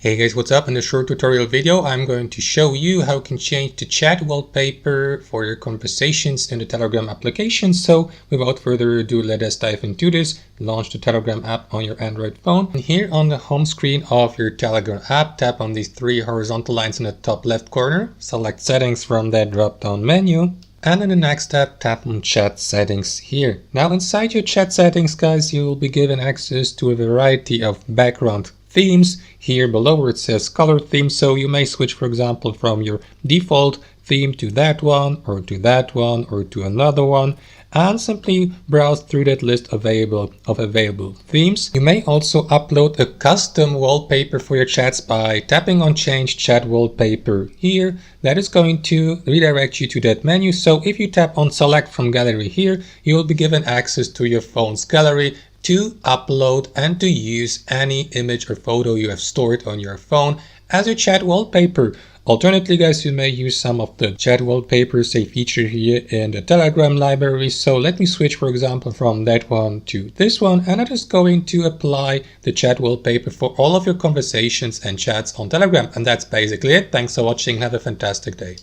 Hey guys, what's up? In this short tutorial video, I'm going to show you how you can change the chat wallpaper for your conversations in the Telegram application. So without further ado, let us dive into this. Launch the Telegram app on your Android phone. And here on the home screen of your Telegram app, tap on these three horizontal lines in the top left corner. Select settings from that drop-down menu. And in the next tab, tap on chat settings here. Now inside your chat settings, guys, you will be given access to a variety of background themes. Here below where it says color theme, so you may switch, for example, from your default theme to that one or to that one or to another one, and simply browse through that list of available themes. You may also upload a custom wallpaper for your chats by tapping on change chat wallpaper here. That is going to redirect you to that menu. So if you tap on select from gallery here, you will be given access to your phone's gallery to upload and to use any image or photo you have stored on your phone as your chat wallpaper. Alternatively, guys, you may use some of the chat wallpapers they feature here in the Telegram library. So let me switch, for example, from that one to this one, and I'm just going to apply the chat wallpaper for all of your conversations and chats on Telegram. And that's basically it. Thanks for watching. Have a fantastic day.